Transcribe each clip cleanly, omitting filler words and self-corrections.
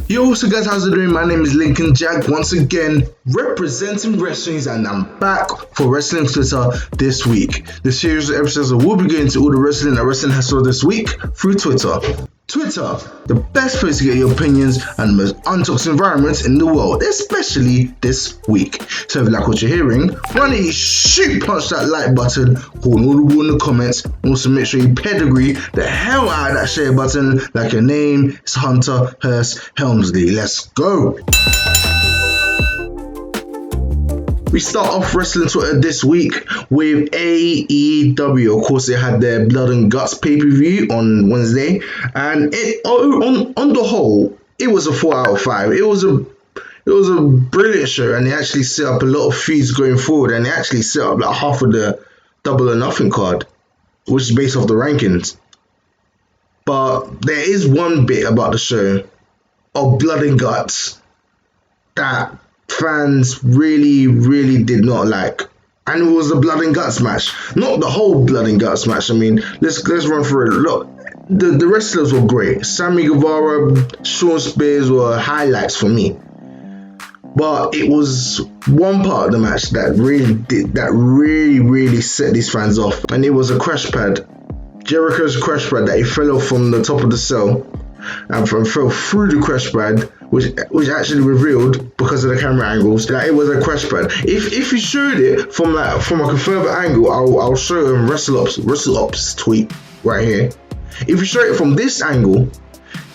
Yo, so guys, how's it doing? My name is Lincoln Jack, once again representing Wrestlings, and I'm back for Wrestling Twitter this week. This series of episodes will be going to all the wrestling that wrestling has saw this week through Twitter. Twitter, the best place to get your opinions and the most untoxic environment in the world, especially this week. So if you like what you're hearing, why don't you shoot punch that like button, call an audible in the comments, and also make sure you pedigree the hell out of that share button like your name is Hunter Hearst Helmsley. Let's go! We start off Wrestling Twitter this week with AEW. Of course, they had their Blood and Guts pay-per-view on Wednesday, and on the whole, it was a 4 out of 5. It was a brilliant show, and they actually set up a lot of feuds going forward, and they actually set up like half of the Double or Nothing card, which is based off the rankings. But there is one bit about the show of Blood and Guts that fans really did not like, and it was the Blood and Guts match, not the whole Blood and Guts match. I mean, let's run through it. Look, the wrestlers were great. Sammy Guevara, Shawn Spears were highlights for me, but it was one part of the match that really set these fans off, and it was a crash pad. Jericho's crash pad that he fell off from the top of the cell and fell through the crash pad, which actually revealed, because of the camera angles, that it was a crash pad. If you showed it from like a further angle, I'll show him WrestleOps tweet right here. If you show it from this angle,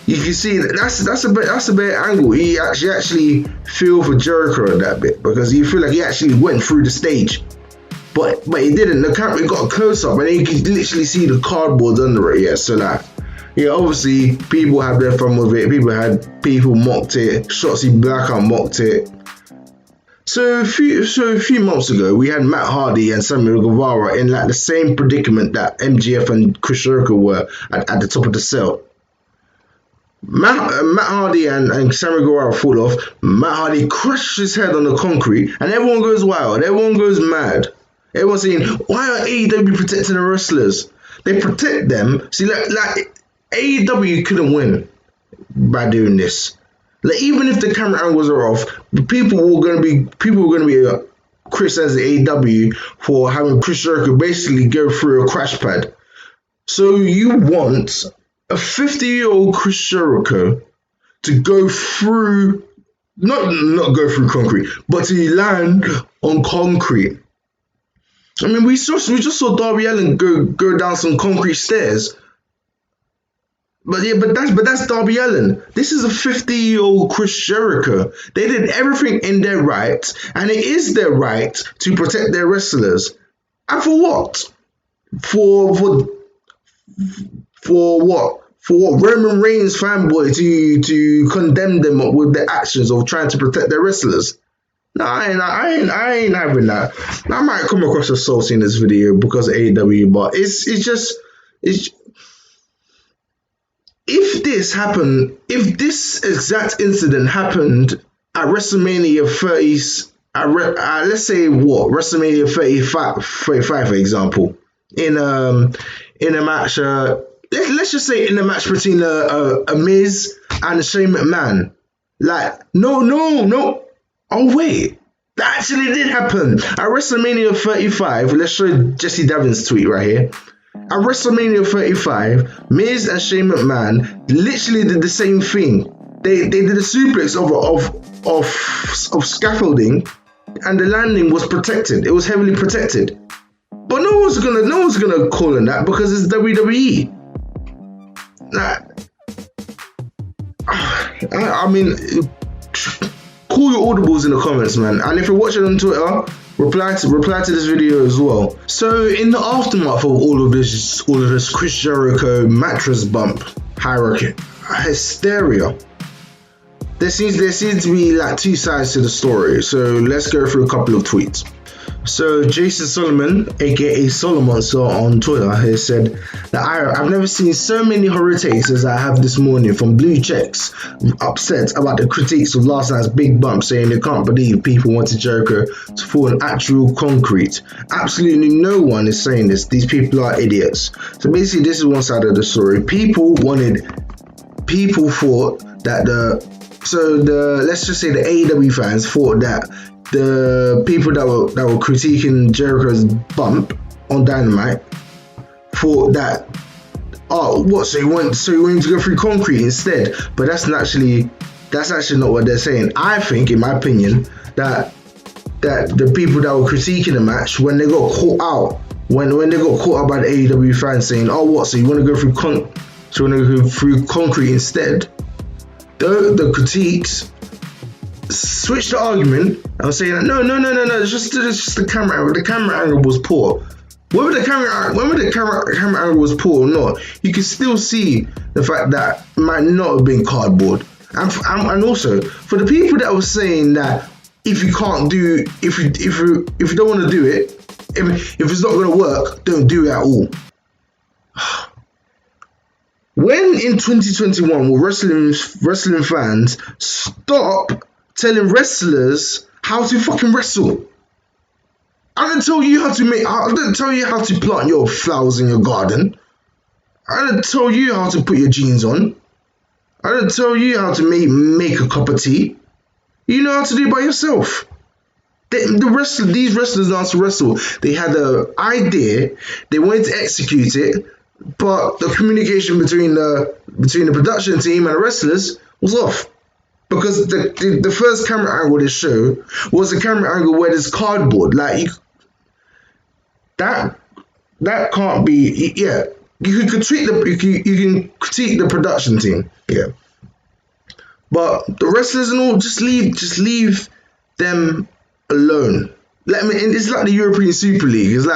you can see that that's a better angle. He actually feel for Jericho that bit, because you feel like he actually went through the stage. But he didn't. The camera got a close up, and then you could literally see the cardboard under it. Yeah, so that. Yeah, obviously people had their fun with it. People mocked it. Shotzi Blackheart mocked it. So a few months ago, we had Matt Hardy and Sammy Guevara in like the same predicament that MJF and Chris Jericho were at the top of the cell. Matt Hardy and Sammy Guevara fall off. Matt Hardy crushed his head on the concrete, and everyone goes wild. Everyone goes mad. Everyone's saying, why are AEW protecting the wrestlers? They protect them. See, like AEW couldn't win by doing this. Like, even if the camera angles are off, people were gonna be criticizing AEW for having Chris Jericho basically go through a crash pad. So you want a 50-year-old Chris Jericho to go through, not go through concrete, but to land on concrete. I mean, we just saw Darby Allin go down some concrete stairs. But that's Darby Allin. This is a 50-year-old Chris Jericho. They did everything in their right, and it is their right to protect their wrestlers. And for what? For what? For what? Roman Reigns fanboy to condemn them with their actions of trying to protect their wrestlers? No, I ain't having that. I might come across as salty in this video because of AEW, but it's just. If this exact incident happened at WrestleMania 30, let's say WrestleMania 35, for example, in a match, let's just say in a match between a Miz and Shane McMahon, like no. Oh wait, that actually did happen at WrestleMania 35. Let's show Jesse Davin's tweet right here. At WrestleMania 35, Miz and Shane McMahon literally did the same thing. They did a suplex of scaffolding, and the landing was protected. It was heavily protected. But no one's gonna call on that because it's WWE. I mean, call your audibles in the comments, man. And if you're watching on Twitter, reply to this video as well. So in the aftermath of all of this Chris Jericho mattress bump hierarchy hysteria, there seems to be like two sides to the story. So let's go through a couple of tweets. So Jason Solomon, aka Solomonster on Twitter, has said that I've never seen so many horror takes as I have this morning from blue checks upset about the critiques of last night's big bump, saying they can't believe people wanted Jericho to fall on actual concrete. Absolutely no one is saying this. These people are idiots. So basically this is one side of the story. People thought that So let's just say the AEW fans thought that the people that were critiquing Jericho's bump on Dynamite thought that, oh, what? So you want to go through concrete instead? But that's actually not what they're saying. I think, in my opinion, that the people that were critiquing the match, when they got caught out, when they got caught out by the AEW fans saying, oh, what? So you want to go through concrete instead? The critiques switched the argument and was saying, no, it's just the camera angle. The camera angle was poor. Whether the camera angle was poor or not, you can still see the fact that it might not have been cardboard. And also, for the people that were saying that if you don't want to do it, if it's not going to work, don't do it at all. When in 2021 will wrestling fans stop telling wrestlers how to fucking wrestle? I didn't tell you how to plant your flowers in your garden. I didn't tell you how to put your jeans on. I didn't tell you how to make a cup of tea. You know how to do it by yourself. These wrestlers know how to wrestle. They had an idea, they wanted to execute it, but the communication between the production team and the wrestlers was off. Because the first camera angle they show was a camera angle where there's cardboard. Like, that can't be. Yeah, you can critique the production team. Yeah, but the wrestlers and all, just leave them alone. It's like the European Super League. It's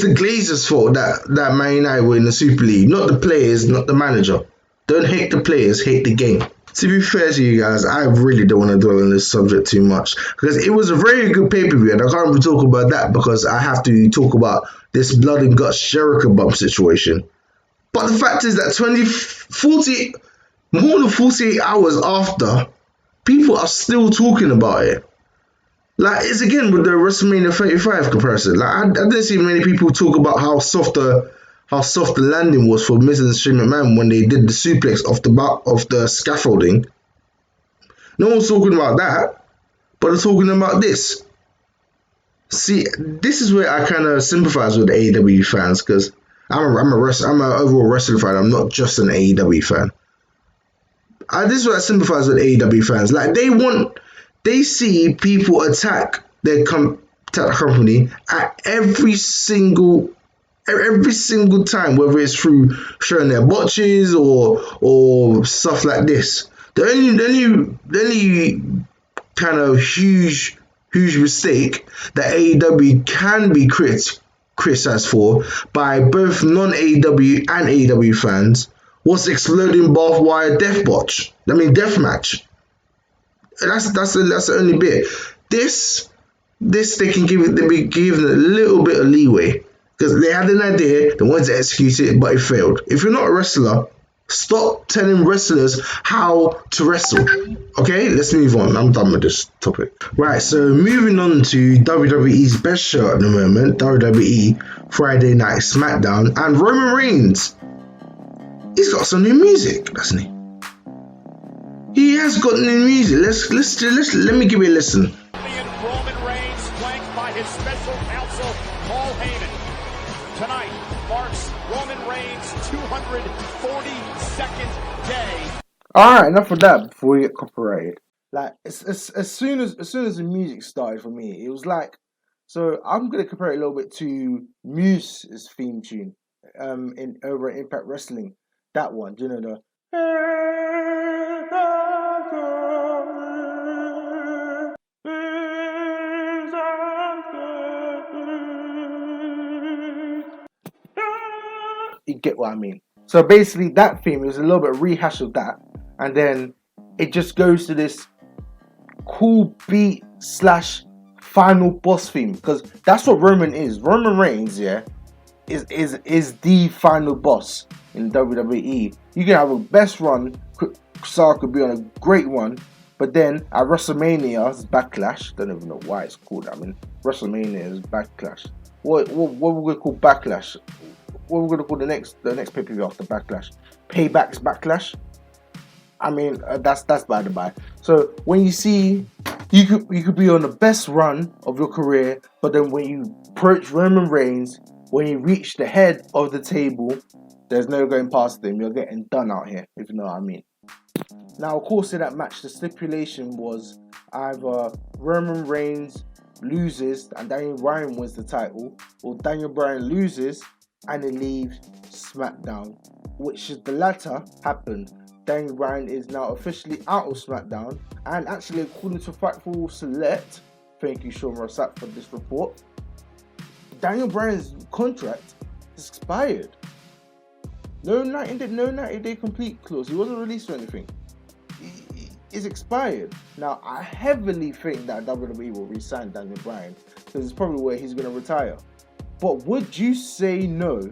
the Glazers' fault that Man United were in the Super League, not the players, not the manager. Don't hate the players, hate the game. To be fair to you guys, I really don't want to dwell on this subject too much because it was a very good pay-per-view, and I can't really talk about that because I have to talk about this blood and guts Jericho bump situation. But the fact is that more than 48 hours after, people are still talking about it. Like, it's again with the WrestleMania 35 comparison. Like, I didn't see many people talk about how soft the landing was for Miz and Shane McMahon when they did the suplex off the scaffolding. No one's talking about that, but they're talking about this. See, this is where I kind of sympathize with the AEW fans because I'm an overall wrestling fan. I'm not just an AEW fan. This is where I sympathize with AEW fans. Like, they see people attack their company at every single time, whether it's through showing their botches or stuff like this. The only kind of huge mistake that AEW can be criticized for by both non-AEW and AEW fans was exploding barbed wire death match. That's the only bit. This they be given a little bit of leeway. Because they had an idea, they wanted to execute it, but it failed. If you're not a wrestler, stop telling wrestlers how to wrestle. Okay, let's move on. I'm done with this topic. Right, so moving on to WWE's best show at the moment, WWE Friday Night SmackDown, and Roman Reigns. He's got some new music, hasn't he? He has got new music. Let me give you a listen. Roman Reigns, flanked by his special counsel, Paul Heyman. Tonight marks Roman Reigns' 242nd day. Alright, enough of that before we get copyrighted. Like, as soon as the music started for me, it was like, so I'm gonna compare it a little bit to Muse's theme tune, over at Impact Wrestling. That one, do you know the? You get what I mean. So basically that theme is a little bit of rehash of that, and then it just goes to this cool beat / final boss theme, because that's what Roman is. Roman Reigns, yeah, is the final boss in WWE. You can have a best run, Cesaro could be on a great one, but then at WrestleMania's Backlash, don't even know why it's called that. I mean, WrestleMania is Backlash. What we're gonna call Backlash? What we're gonna call the next pay-per-view after Backlash? Payback's Backlash. I I mean, that's by the by. So when you see, you could be on the best run of your career, but then when you approach Roman Reigns, when you reach the head of the table, there's no going past him. You're getting done out here, if you know what I mean. Now, of course, in that match, the stipulation was either Roman Reigns loses and Daniel Bryan wins the title, or Daniel Bryan loses and he leaves SmackDown, which is the latter happened. Daniel Bryan is now officially out of SmackDown, and actually, according to Fightful Select, thank you, Sean Rossap, for this report, Daniel Bryan's contract is expired. No 90-day complete clause. He wasn't released or anything. Is expired. Now, I heavily think that WWE will re-sign Daniel Bryan because it's probably where he's going to retire. But would you say no,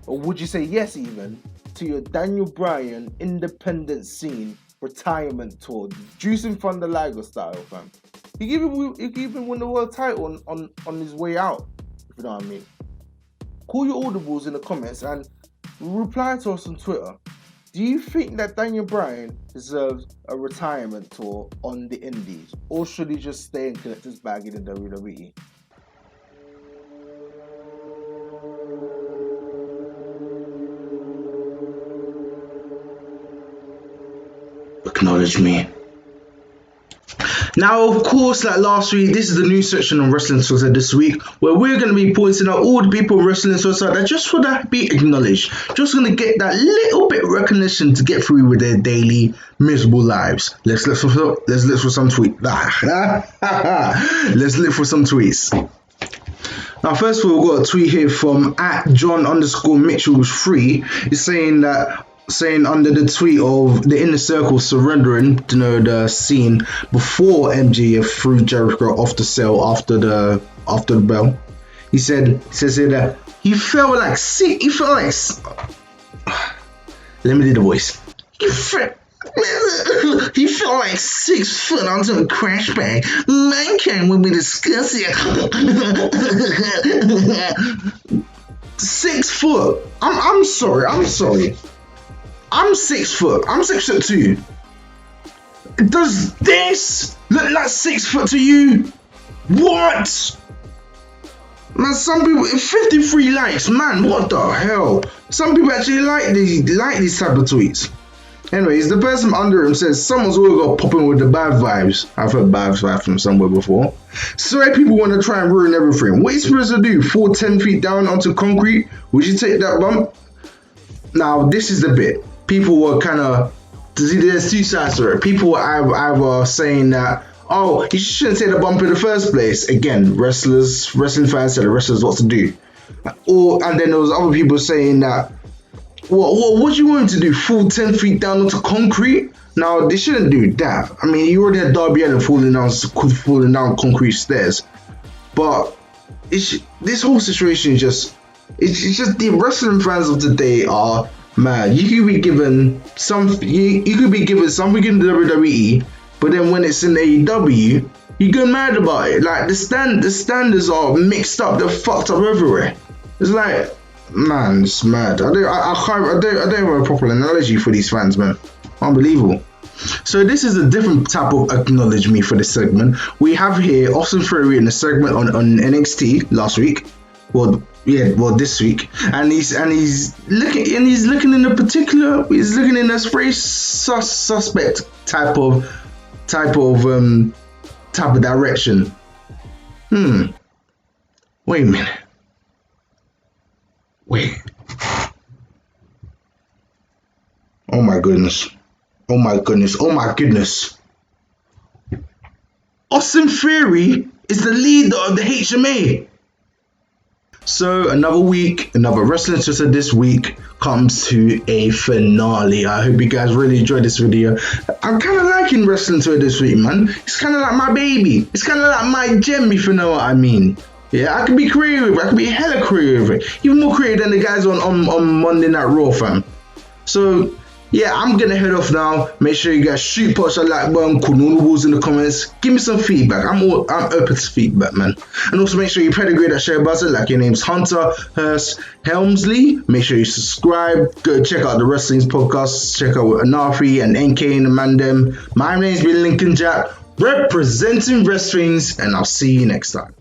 or would you say yes even, to your Daniel Bryan independent scene retirement tour, Juicing Thunder Liger style, fam? He could even win the world title on his way out, if you know what I mean. Call your audibles in the comments and reply to us on Twitter. Do you think that Daniel Bryan deserves a retirement tour on the Indies, or should he just stay and collect his bag in the WWE? Acknowledge me. Now, of course, like last week, this is the new section on Wrestling Twitter this week, where we're going to be pointing out all the people in Wrestling Twitter that just want to be acknowledged, just going to get that little bit of recognition to get through with their daily miserable lives. Let's look for some tweets. Let's look for some tweets. Now, first of all, we've got a tweet here from @John_Mitchell3. He's saying under the tweet of the Inner Circle surrendering, to know the scene before MJF threw Jericho off the cell after the bell. He says here that he felt like let me do the voice. He felt like 6 foot onto a crash bag. Mankind when we discuss it. 6 foot. I'm sorry. I'm 6 foot. I'm 6'2". Does this look like 6 foot to you? What? Man, some people, 53 likes, man, what the hell? Some people actually like these type of tweets. Anyways, the person under him says, someone's always got popping with the bad vibes. I've heard bad vibes from somewhere before. So people want to try and ruin everything. What are you supposed to do? Fall 10 feet down onto concrete? Would you take that bump? Now, this is the bit. People were kind of, there's two sides to it. People were either saying that, oh, you shouldn't take the bump in the first place. Again, wrestling fans tell the wrestlers what to do. And then there was other people saying that, what do you want him to do? Fall 10 feet down onto concrete? Now, they shouldn't do that. I mean, you already had Darby Allin falling down concrete stairs. But this whole situation is just the wrestling fans of today are mad. You could be given something in the WWE, but then when it's in AEW, you get mad about it. Like the standards are mixed up, they're fucked up everywhere. It's like, man, it's mad. I don't have a proper analogy for these fans, man. Unbelievable. So this is a different type of acknowledge me for this segment. We have here Austin Theory in the segment on NXT last week. This week, and he's looking in a very suspect type of direction. Wait a minute. Wait. Oh my goodness. Austin Theory is the leader of the HMA. So another week, another Wrestling Twitter this week comes to a finale. I hope you guys really enjoyed this video. I'm kind of liking Wrestling Twitter this week, man. It's kind of like my baby. It's kind of like my gem, if you know what I mean. Yeah, I can be creative. I can be hella creative. Even more creative than the guys on Monday Night Raw, fam. So Yeah, I'm gonna head off now. Make sure you guys shoot punch that like button, call all the walls in the comments. Give me some feedback. I'm open to feedback, man. And also make sure you pedigree that share button like your name's Hunter Hurst Helmsley. Make sure you subscribe. Go check out the Wrestling's podcast. Check out Anafi and NK and the Mandem. My name's been Lincoln Jack, representing WRESTHINGS, and I'll see you next time.